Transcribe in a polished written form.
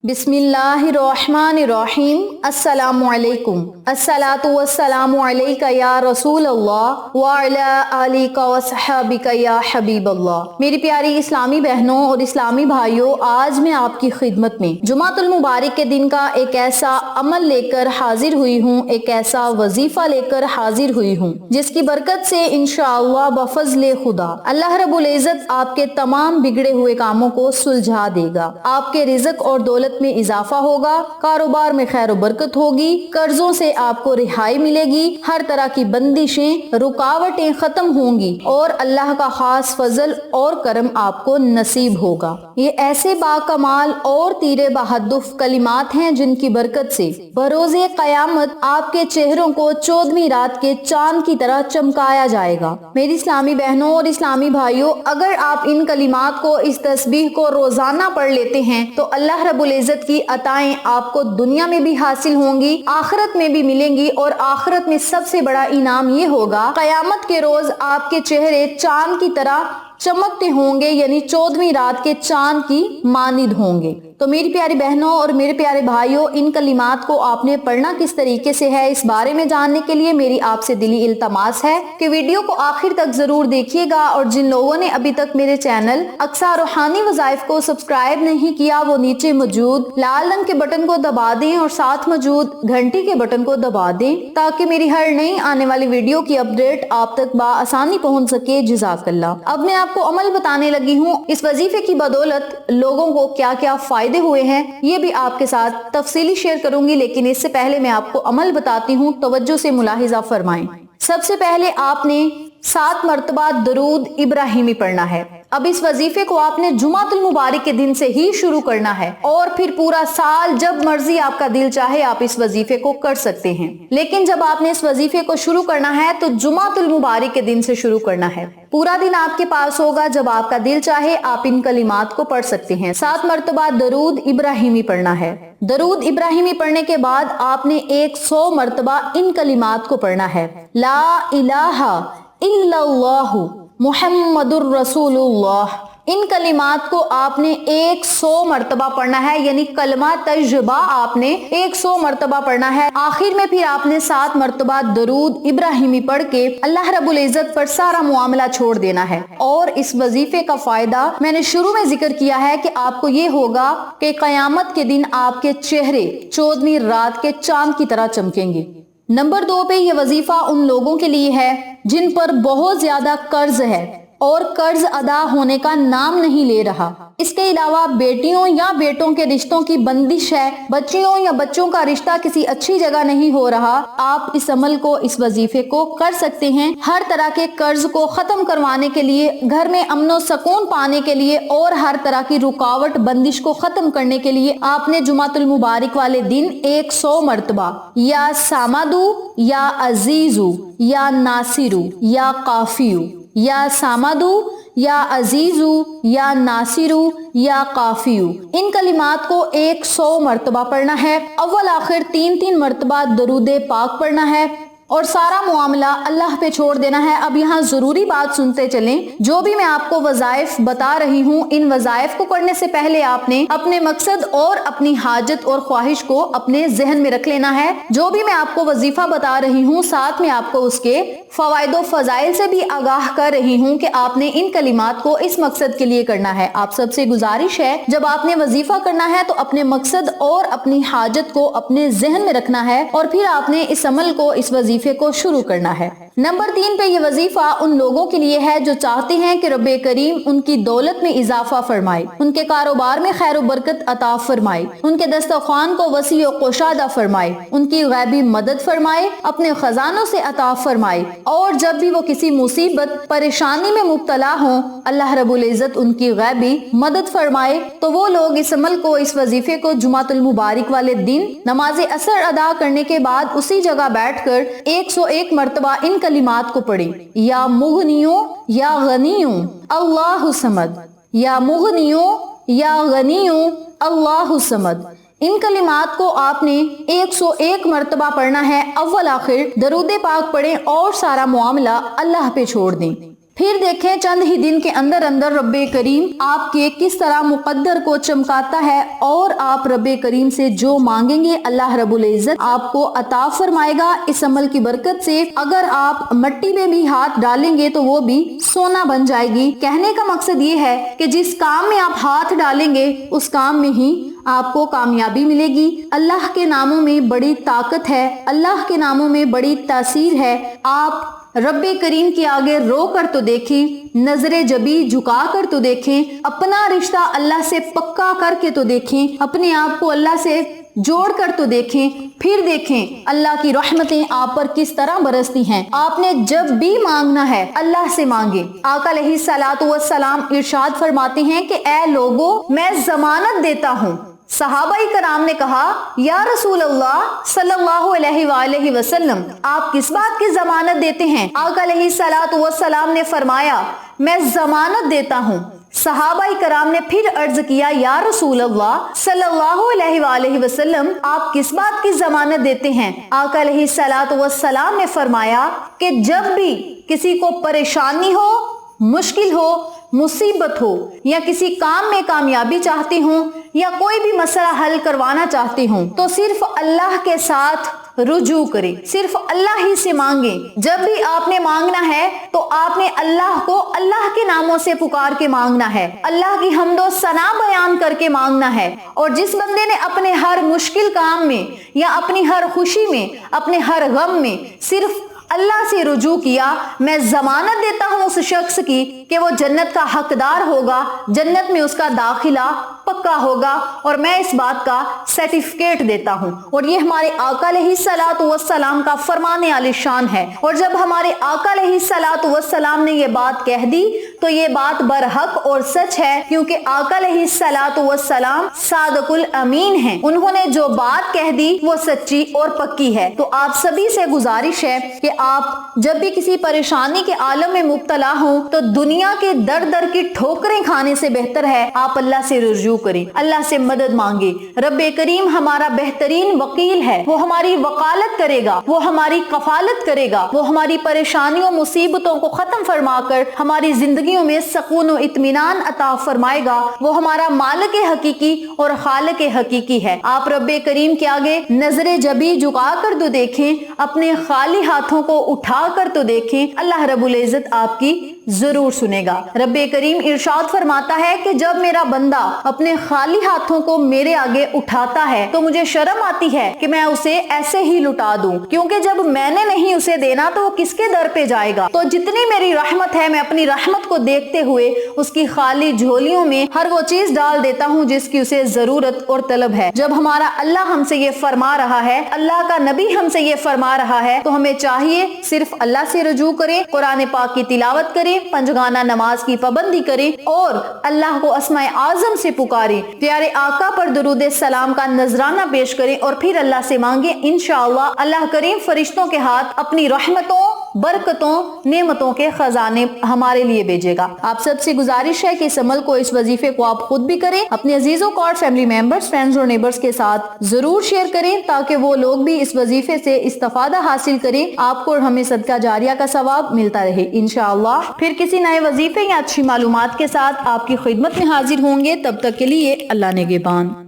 बिस्मिल्लाहिर्रहमानिर्रहीम। अस्सलामु अलैकुम। अस्सलातु वस्सलामु अलैका या रसूल अल्लाह व अला आलिका व सहाबिका या हबीब अल्लाह। मेरी प्यारी इस्लामी बहनों और इस्लामी भाइयों, आज मैं आपकी खिदमत में जुमातुल मुबारक के दिन का एक ऐसा अमल लेकर हाजिर हुई हूँ, एक ऐसा वजीफा लेकर हाजिर हुई हूँ जिसकी बरकत से इंशाअल्लाह बफज़्ल खुदा अल्लाह रब्बुल इज़्ज़त आपके तमाम बिगड़े हुए कामों को सुलझा देगा। आपके रिज़्क और दौलत में इजाफा होगा, कारोबार में खैर बरकत होगी, कर्जों से आपको रिहाई मिलेगी, हर तरह की बंदिशें रुकावटें खत्म होंगी और अल्लाह का खास फजल और करम आपको नसीब होगा। ये ऐसे बाकमाल और तीरे बहदुफ कलिमात हैं जिनकी बरकत से बरोज़े क़यामत आपके चेहरों को 14वीं रात के चांद की तरह चमकाया जाएगा। मेरी इस्लामी बहनों और इस्लामी भाइयों, अगर आप इन कलिमात को, इस तस्बीह को रोजाना पढ़ लेते हैं तो अल्लाह रब्बुल इज़्ज़त की अताएं आपको दुनिया में भी हासिल होंगी, आखिरत में भी मिलेंगी और आखिरत में सबसे बड़ा इनाम ये होगा, क़यामत के रोज आपके चेहरे चांद की तरह चमकते होंगे, यानी 14वीं रात के चांद की मानिद होंगे। तो मेरी प्यारी बहनों और मेरे प्यारे भाइयों, इन कलिमात को आपने पढ़ना किस तरीके से है, इस बारे में जानने के लिए मेरी आपसे दिली इल्तमास है कि वीडियो को आखिर तक जरूर देखिएगा। और जिन लोगों ने अभी तक मेरे चैनल अक्सा रूहानी वज़ाइफ को सब्सक्राइब नहीं किया, वो नीचे मौजूद लाल रंग के बटन को दबा दें और साथ मौजूद घंटी के बटन को दबा दें ताकि मेरी हर नई आने वाली वीडियो की अपडेट आप तक बआसानी पहुंच सके। जज़ाकल्लाह। अब मैं आपको अमल बताने लगी हूँ, इस वजीफे की बदौलत लोगों को क्या क्या फायदे हुए हैं ये भी आपके साथ तफसीली शेयर करूंगी, लेकिन इससे पहले मैं आपको अमल बताती हूँ, तवज्जो से मुलाहिजा फरमाएं। सबसे पहले आपने 7 मरतबा दरूद इब्राहिमी पढ़ना है। अब इस वजीफे को आपने जुमातुल मुबारक के दिन से ही शुरू करना है और फिर पूरा साल जब मर्जी आपका दिल चाहे आप इस वजीफे को कर सकते हैं। लेकिन जब आपने इस वजीफे को शुरू करना है तो जुमातुल मुबारक के दिन से शुरू करना है। पूरा दिन आपके पास होगा, जब आपका दिल चाहे आप इन कलिमात को पढ़ सकते हैं। 7 मरतबा दरूद इब्राहिमी पढ़ना है। दरूद इब्राहिमी पढ़ने के बाद आपने 100 मरतबा इन कलिमात को पढ़ना है। ला इलाहा इल्लल्लाहु मुहम्मदुर रसूलुल्लाह। इन कलिमात को आपने 100 मरतबा पढ़ना है, यानी कलमा तय्यबा आपने 100 मरतबा पढ़ना है। आखिर में फिर आपने 7 मरतबा दरूद इब्राहिमी पढ़ के अल्लाह रब्बुल इज़्ज़त पर सारा मुआमला छोड़ देना है। और इस वजीफे का फायदा मैंने शुरू में जिक्र किया है कि आपको ये होगा कि क़यामत के दिन आपके चेहरे 14वीं रात के चांद की तरह चमकेंगे। नंबर 2 पे ये वजीफा उन लोगों के लिए है जिन पर बहुत ज्यादा कर्ज है और कर्ज अदा होने का नाम नहीं ले रहा। इसके अलावा बेटियों या बेटों के रिश्तों की बंदिश है, बच्चियों या बच्चों का रिश्ता किसी अच्छी जगह नहीं हो रहा। आप इस अमल को, इस वजीफे को कर सकते हैं। हर तरह के कर्ज को खत्म करवाने के लिए, घर में अमनो सुकून पाने के लिए और हर तरह की रुकावट बंदिश को खत्म करने के लिए आपने जुमातुल मुबारक वाले दिन 100 मरतबा या सामादू या अजीजू या नासिरू या काफियू या सामादू या अजीजू या नासिरू या काफियू, इन कलिमात को 100 मरतबा पढ़ना है। अव्वल आखिर 3-3 मरतबा दरूदे पाक पढ़ना है और सारा मुआमला अल्लाह पे छोड़ देना है। अब यहाँ जरूरी बात सुनते चलें, जो भी मैं आपको वज़ाइफ बता रही हूँ, इन वज़ाइफ को करने से पहले आपने अपने मकसद और अपनी हाजत और ख्वाहिश को अपने जहन में रख लेना है। जो भी मैं आपको वजीफा बता रही हूँ, साथ में आपको उसके फवाइदो फजाइल से भी आगाह कर रही हूँ कि आपने इन कलिमात को इस मकसद के लिए करना है। आप सबसे गुजारिश है, जब आपने वजीफा करना है तो अपने मकसद और अपनी हाजत को अपने जहन में रखना है और फिर आपने इस अमल को, इस वजीफे को शुरू करना है। नंबर 3 पे ये वजीफा उन लोगों के लिए है जो चाहते हैं कि रब्बे करीम उनकी दौलत में इजाफा फरमाए, उनके कारोबार में खैर बरकत अता फरमाए, उनके दस्तरखान को वसी और कुशादा फरमाए, उनकी गैबी मदद फरमाए, अपने खजानों से अता फरमाए और जब भी वो किसी मुसीबत परेशानी में मुब्तला हों, अल्लाह रब्बुल इज़्ज़त उनकी गैबी मदद फरमाए। तो वो लोग इस अमल को, इस वजीफे को जुमातुल मुबारक वाले दिन नमाज असर अदा करने के बाद उसी जगह बैठकर 101 मरतबा इन कलिमात को पढ़ें। या मुगनियों या गनियों अल्लाहु समद, या मुगनियों या गनियों अल्लाहु समद। इन कलिमात को आपने 101 मरतबा पढ़ना है। अव्वल आखिर दरूदे पाक पढ़ें और सारा मुआमला अल्लाह पे छोड़ दें। پھر دیکھیں چند ہی دن کے اندر اندر رب کریم آپ کے کس طرح مقدر کو چمکاتا ہے، اور آپ رب کریم سے جو مانگیں گے اللہ رب العزت آپ کو عطا فرمائے گا اس عمل کی برکت سے۔ اگر آپ مٹی میں بھی ہاتھ ڈالیں گے تو وہ بھی سونا بن جائے گی۔ کہنے کا مقصد یہ ہے کہ جس کام میں آپ ہاتھ ڈالیں گے اس کام میں ہی آپ کو کامیابی ملے گی۔ اللہ کے ناموں میں بڑی طاقت ہے، اللہ کے ناموں میں بڑی تاثیر ہے۔ آپ رب کریم کے آگے رو کر تو دیکھیں، نظر جبی جھکا کر تو دیکھیں، اپنا رشتہ اللہ سے پکا کر کے تو دیکھیں، اپنے آپ کو اللہ سے جوڑ کر تو دیکھیں، پھر دیکھیں اللہ کی رحمتیں آپ پر کس طرح برستی ہیں۔ آپ نے جب بھی مانگنا ہے اللہ سے مانگے۔ آقا علیہ الصلوۃ والسلام ارشاد فرماتے ہیں کہ اے لوگو میں ضمانت دیتا ہوں۔ صحابہ کرام نے کہا یا رسول اللہ صلی اللہ علیہ وآلہ وسلم آپ کس بات کی ضمانت دیتے ہیں؟ آقا علیہ الصلوۃ والسلام نے فرمایا میں ضمانت دیتا ہوں۔ صحابہ کرام نے پھر عرض کیا یا رسول اللہ صلی اللہ علیہ وآلہ وسلم آپ کس بات کی ضمانت دیتے ہیں؟ آقا علیہ الصلوۃ والسلام نے فرمایا کہ جب بھی کسی کو پریشانی ہو، مشکل ہو، مصیبت ہو، یا کسی کام میں کامیابی چاہتے ہوں، یا کوئی بھی مسئلہ حل کروانا چاہتے ہوں، تو صرف اللہ کے ساتھ رجوع کریں، صرف اللہ ہی سے مانگیں۔ جب بھی آپ نے مانگنا ہے تو آپ نے اللہ کو اللہ کے ناموں سے پکار کے مانگنا ہے، اللہ کی حمد و ثنا بیان کر کے مانگنا ہے۔ اور جس بندے نے اپنے ہر مشکل کام میں یا اپنی ہر خوشی میں، اپنے ہر غم میں صرف اللہ سے رجوع کیا، میں ضمانت دیتا ہوں اس شخص کی کہ وہ جنت کا حقدار ہوگا، جنت میں اس کا داخلہ پکا ہوگا، اور میں اس بات کا سرٹیفکیٹ دیتا ہوں۔ اور یہ ہمارے آقا علیہ الصلوۃ والسلام کا فرمان عالی شان ہے۔ اور جب ہمارے آقا علیہ الصلوۃ والسلام نے یہ بات کہہ دی تو یہ بات برحق اور سچ ہے، کیونکہ آقا علیہ الصلوۃ والسلام صادق الامین ہیں۔ انہوں نے جو بات کہہ دی وہ سچی اور پکی ہے۔ تو آپ سبھی سے گزارش ہے کہ آپ جب بھی کسی پریشانی کے عالم میں مبتلا ہوں تو دنیا کے در در کی ٹھوکریں کھانے سے بہتر ہے آپ اللہ سے رجوع کریں، اللہ سے مدد مانگے۔ رب کریم ہمارا بہترین وکیل ہے، وہ ہماری وکالت کرے گا، وہ ہماری کفالت کرے گا، وہ ہماری پریشانیوں مصیبتوں کو ختم فرما کر ہماری زندگیوں میں سکون و اطمینان عطا فرمائے گا۔ وہ ہمارا مالک حقیقی اور خالق حقیقی ہے۔ آپ رب کریم کے آگے نظر جبی جھکا کر تو دیکھیں، اپنے خالی ہاتھوں کو اٹھا کر تو دیکھیں، اللہ رب العزت آپ کی ضرور سنے گا۔ رب کریم ارشاد فرماتا ہے کہ جب میرا بندہ اپنے خالی ہاتھوں کو میرے آگے اٹھاتا ہے تو مجھے شرم آتی ہے کہ میں اسے ایسے ہی لٹا دوں، کیونکہ جب میں نے نہیں اسے دینا تو وہ کس کے در پہ جائے گا۔ تو جتنی میری رحمت ہے میں اپنی رحمت کو دیکھتے ہوئے اس کی خالی جھولیوں میں ہر وہ چیز ڈال دیتا ہوں جس کی اسے ضرورت اور طلب ہے۔ جب ہمارا اللہ ہم سے یہ فرما رہا ہے، اللہ کا نبی ہم سے یہ فرما رہا ہے، تو ہمیں چاہیے صرف اللہ سے رجوع کریں، قرآن پاک کی تلاوت کریں، پنجگانہ نماز کی پابندی کریں، اور اللہ کو اسماء اعظم سے پکاریں، پیارے آقا پر درود سلام کا نذرانہ پیش کریں، اور پھر اللہ سے مانگیں۔ انشاءاللہ اللہ کریم فرشتوں کے ہاتھ اپنی رحمتوں، برکتوں، نعمتوں کے خزانے ہمارے لیے بھیجے گا۔ آپ سب سے گزارش ہے کہ اس عمل کو، اس وظیفے کو آپ خود بھی کریں، اپنے عزیزوں کو اور فیملی ممبرز، فرینڈز اور نیبرز کے ساتھ ضرور شیئر کریں تاکہ وہ لوگ بھی اس وظیفے سے استفادہ حاصل کریں، آپ کو اور ہمیں صدقہ جاریہ کا ثواب ملتا رہے انشاءاللہ۔ پھر کسی نئے وظیفے یا اچھی معلومات کے ساتھ آپ کی خدمت میں حاضر ہوں گے، تب تک کے لیے اللہ نگہبان۔